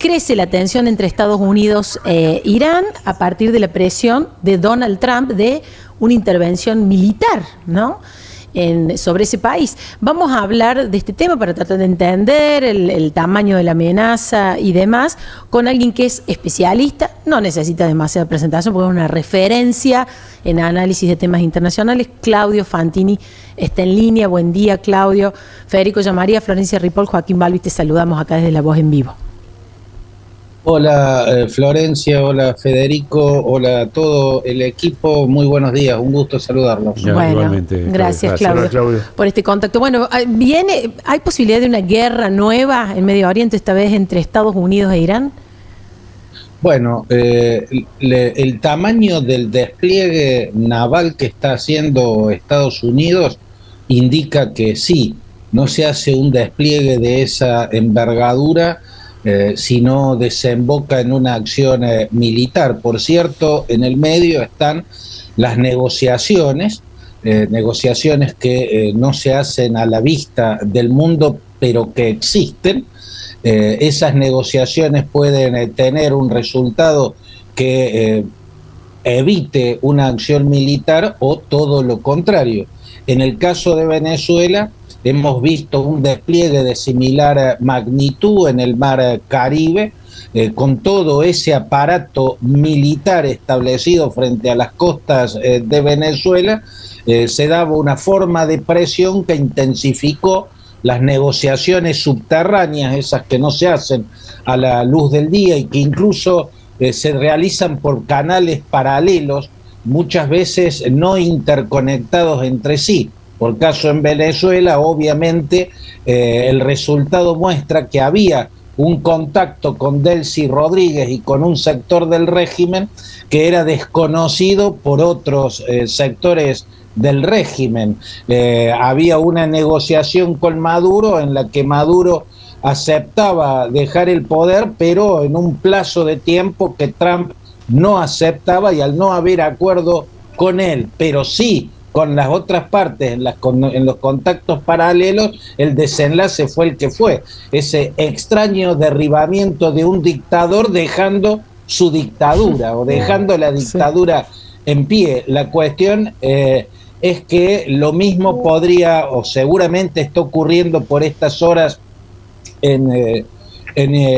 crece la tensión entre Estados Unidos e Irán a partir de la presión de Donald Trump de una intervención militar, ¿no?, sobre ese país. Vamos a hablar de este tema para tratar de entender el tamaño de la amenaza y demás con alguien que es especialista, no necesita demasiada presentación porque es una referencia en análisis de temas internacionales. Claudio Fantini está en línea. Buen día, Claudio. Federico Llamaría, Florencia Ripoll, Joaquín Balbi, te saludamos acá desde La Voz en Vivo. Hola Florencia, hola Federico, hola a todo el equipo, muy buenos días, un gusto saludarlos. Ya, bueno, igualmente, gracias Claudio, por este contacto. Bueno, ¿hay posibilidad de una guerra nueva en Medio Oriente, esta vez entre Estados Unidos e Irán? Bueno, el tamaño del despliegue naval que está haciendo Estados Unidos indica que sí, no se hace un despliegue de esa envergadura, si no desemboca en una acción militar. Por cierto, en el medio están las negociaciones que no se hacen a la vista del mundo, pero que existen. Esas negociaciones pueden tener un resultado que evite una acción militar o todo lo contrario. En el caso de Venezuela, hemos visto un despliegue de similar magnitud en el mar Caribe, con todo ese aparato militar establecido frente a las costas de Venezuela. Se daba una forma de presión que intensificó las negociaciones subterráneas, esas que no se hacen a la luz del día y que incluso se realizan por canales paralelos, muchas veces no interconectados entre sí. Por caso en Venezuela, obviamente, el resultado muestra que había un contacto con Delcy Rodríguez y con un sector del régimen que era desconocido por otros sectores del régimen. Había una negociación con Maduro en la que Maduro aceptaba dejar el poder, pero en un plazo de tiempo que Trump no aceptaba, y al no haber acuerdo con él, pero sí con las otras partes, en los contactos paralelos, el desenlace fue el que fue. Ese extraño derribamiento de un dictador dejando su dictadura o dejando la dictadura en pie. La cuestión es que lo mismo podría o seguramente está ocurriendo por estas horas en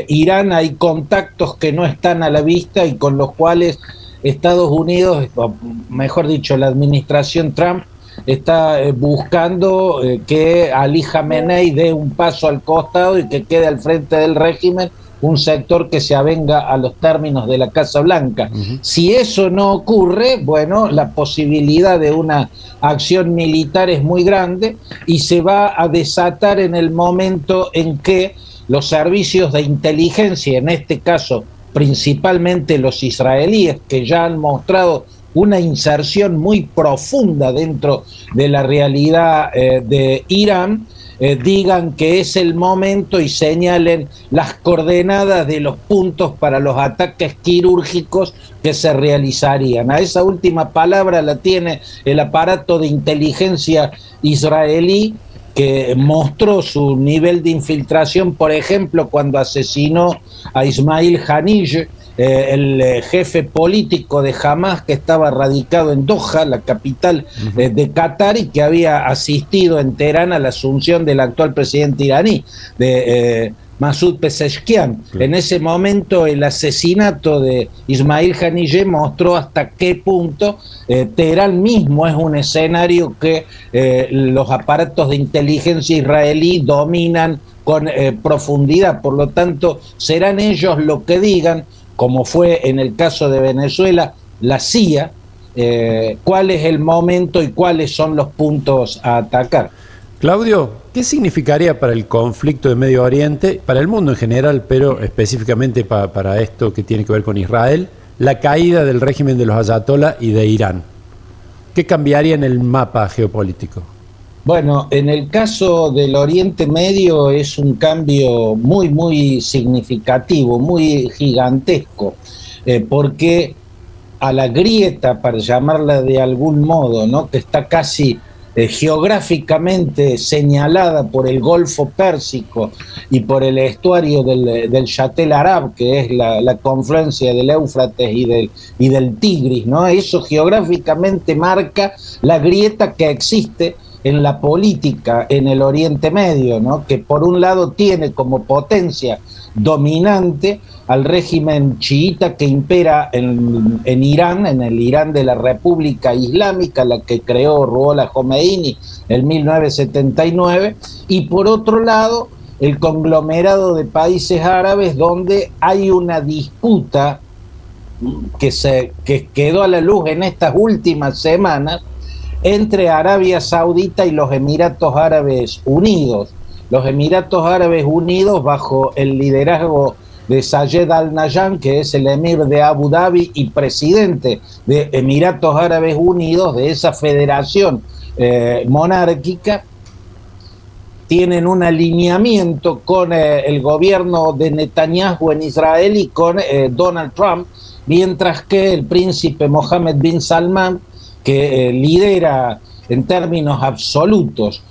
Irán. Hay contactos que no están a la vista y con los cuales Estados Unidos, o mejor dicho, la administración Trump está buscando que Ali Khamenei dé un paso al costado y que quede al frente del régimen un sector que se avenga a los términos de la Casa Blanca. Si eso no ocurre, bueno, la posibilidad de una acción militar es muy grande y se va a desatar en el momento en que los servicios de inteligencia, en este caso principalmente los israelíes, que ya han mostrado una inserción muy profunda dentro de la realidad de Irán, digan que es el momento y señalen las coordenadas de los puntos para los ataques quirúrgicos que se realizarían. A esa última palabra la tiene el aparato de inteligencia israelí, que mostró su nivel de infiltración, por ejemplo, cuando asesinó a Ismail Haniyeh, el jefe político de Hamas, que estaba radicado en Doha, la capital de Qatar, y que había asistido en Teherán a la asunción del actual presidente iraní, de Masoud Pezeshkian. En ese momento el asesinato de Ismail Haniyeh mostró hasta qué punto Teherán mismo es un escenario que los aparatos de inteligencia israelí dominan con profundidad. Por lo tanto, serán ellos lo que digan, como fue en el caso de Venezuela, la CIA, cuál es el momento y cuáles son los puntos a atacar. Claudio, ¿qué significaría para el conflicto de Medio Oriente, para el mundo en general, pero específicamente para esto que tiene que ver con Israel, la caída del régimen de los ayatolá y de Irán? ¿Qué cambiaría en el mapa geopolítico? Bueno, en el caso del Oriente Medio es un cambio muy, muy significativo, muy gigantesco, porque a la grieta, para llamarla de algún modo, ¿no?, que está casi geográficamente señalada por el Golfo Pérsico y por el estuario del Chatel Arab, que es la confluencia del Éufrates y del Tigris, ¿no? Eso geográficamente marca la grieta que existe en la política en el Oriente Medio, ¿no? Que por un lado tiene como potencia dominante al régimen chiita que impera en Irán, en el Irán de la República Islámica, la que creó Ruhollah Khomeini en 1979, y por otro lado el conglomerado de países árabes donde hay una disputa que quedó a la luz en estas últimas semanas entre Arabia Saudita y los Emiratos Árabes Unidos. Los Emiratos Árabes Unidos, bajo el liderazgo de Zayed Al Nahyan, que es el emir de Abu Dhabi y presidente de Emiratos Árabes Unidos, de esa federación monárquica, tienen un alineamiento con el gobierno de Netanyahu en Israel y con Donald Trump, mientras que el príncipe Mohammed bin Salman, que lidera en términos absolutos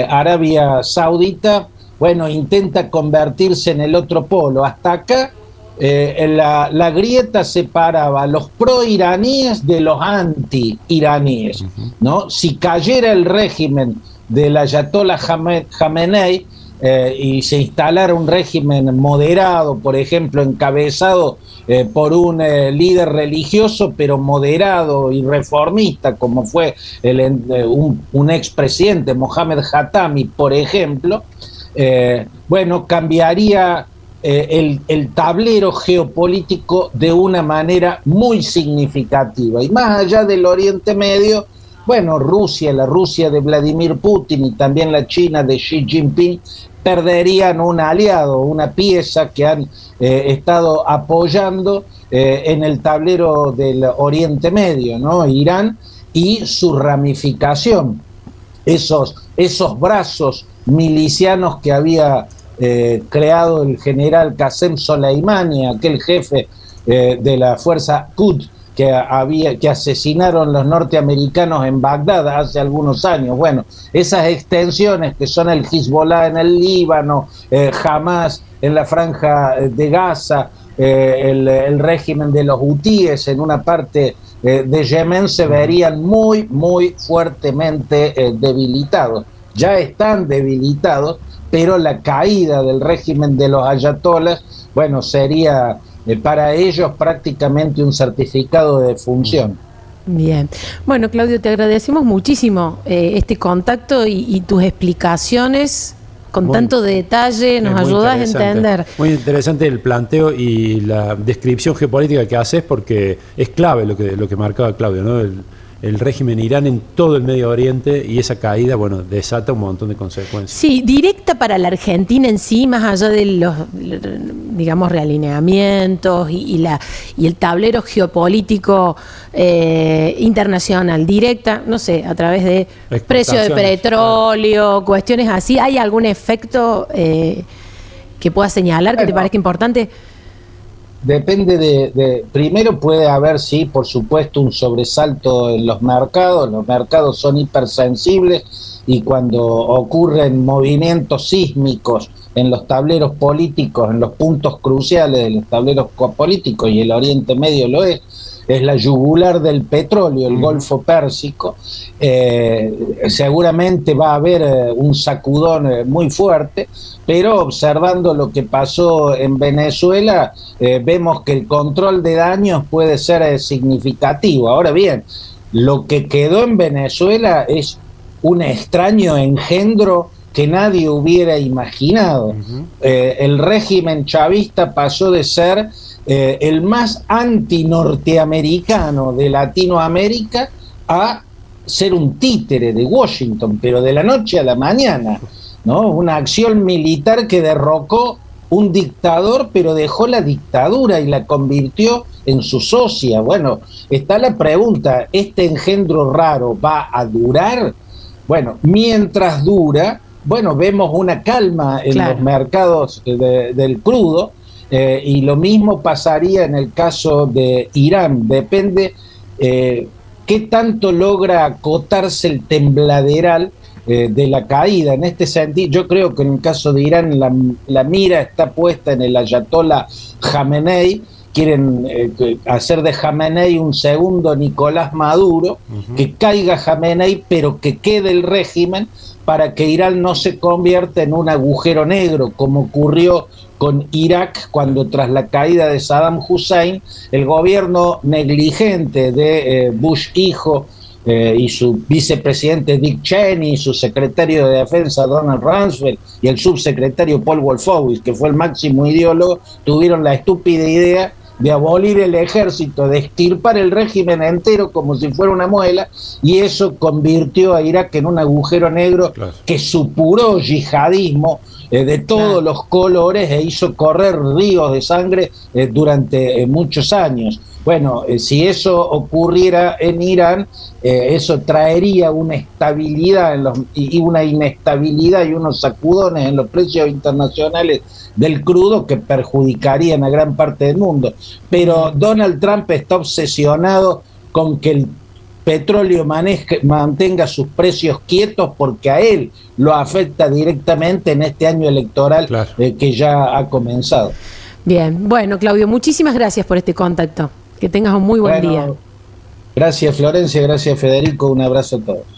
Arabia Saudita, bueno, intenta convertirse en el otro polo. Hasta acá la grieta separaba a los pro-iraníes de los anti-iraníes, ¿no? Si cayera el régimen del Ayatollah Khamenei y se instalara un régimen moderado, por ejemplo, encabezado por un líder religioso, pero moderado y reformista, como fue un expresidente, Mohamed Khatami, por ejemplo, bueno, cambiaría el tablero geopolítico de una manera muy significativa. Y más allá del Oriente Medio, bueno, Rusia, la Rusia de Vladimir Putin y también la China de Xi Jinping perderían un aliado, una pieza que han estado apoyando en el tablero del Oriente Medio, ¿no? Irán y su ramificación, esos brazos milicianos que había creado el general Qasem Soleimani, aquel jefe de la fuerza Quds que asesinaron los norteamericanos en Bagdad hace algunos años. Bueno, esas extensiones que son el Hezbollah en el Líbano, Hamas en la franja de Gaza, el régimen de los hutíes en una parte de Yemen, se verían muy, muy fuertemente debilitados. Ya están debilitados, pero la caída del régimen de los ayatolás, bueno, sería para ellos prácticamente un certificado de defunción. Bien. Bueno, Claudio, te agradecemos muchísimo este contacto y tus explicaciones con tanto detalle, nos ayudas a entender. Muy interesante el planteo y la descripción geopolítica que haces, porque es clave lo que marcaba Claudio, ¿no? El régimen Irán en todo el Medio Oriente, y esa caída, bueno, desata un montón de consecuencias. Sí, directa para la Argentina en sí, más allá de los, digamos, realineamientos y el tablero geopolítico internacional, directa, no sé, a través de precio de petróleo, cuestiones así. ¿Hay algún efecto que puedas señalar que te parezca importante? Depende primero puede haber, sí, por supuesto, un sobresalto en los mercados son hipersensibles y cuando ocurren movimientos sísmicos en los tableros políticos, en los puntos cruciales de los tableros políticos, y el Oriente Medio lo es la yugular del petróleo, el Golfo Pérsico, seguramente va a haber un sacudón muy fuerte, pero observando lo que pasó en Venezuela, vemos que el control de daños puede ser significativo. Ahora bien, lo que quedó en Venezuela es un extraño engendro que nadie hubiera imaginado. El régimen chavista pasó de ser el más anti-norteamericano de Latinoamérica a ser un títere de Washington, pero de la noche a la mañana, ¿no? Una acción militar que derrocó un dictador, pero dejó la dictadura y la convirtió en su socia. Bueno, está la pregunta, ¿este engendro raro va a durar? Bueno, mientras dura, bueno, vemos una calma en los mercados del crudo, y lo mismo pasaría en el caso de Irán. Depende ¿qué tanto logra acotarse el tembladeral de la caída? En este sentido, yo creo que en el caso de Irán la mira está puesta en el ayatolá Jamenei. Quieren hacer de Jamenei un segundo Nicolás Maduro, que caiga Jamenei, pero que quede el régimen para que Irán no se convierta en un agujero negro, como ocurrió con Irak cuando tras la caída de Saddam Hussein, el gobierno negligente de Bush hijo y su vicepresidente Dick Cheney, y su secretario de defensa Donald Rumsfeld y el subsecretario Paul Wolfowitz, que fue el máximo ideólogo, tuvieron la estúpida idea de abolir el ejército, de extirpar el régimen entero como si fuera una muela, y eso convirtió a Irak en un agujero negro que supuró yihadismo de todos los colores e hizo correr ríos de sangre durante muchos años. Bueno, si eso ocurriera en Irán, eso traería una estabilidad y una inestabilidad y unos sacudones en los precios internacionales del crudo que perjudicarían a gran parte del mundo. Pero Donald Trump está obsesionado con que el petróleo mantenga sus precios quietos porque a él lo afecta directamente en este año electoral que ya ha comenzado. Bien, bueno, Claudio, muchísimas gracias por este contacto. Que tengas un muy buen día. Gracias, Florencia, gracias, Federico, un abrazo a todos.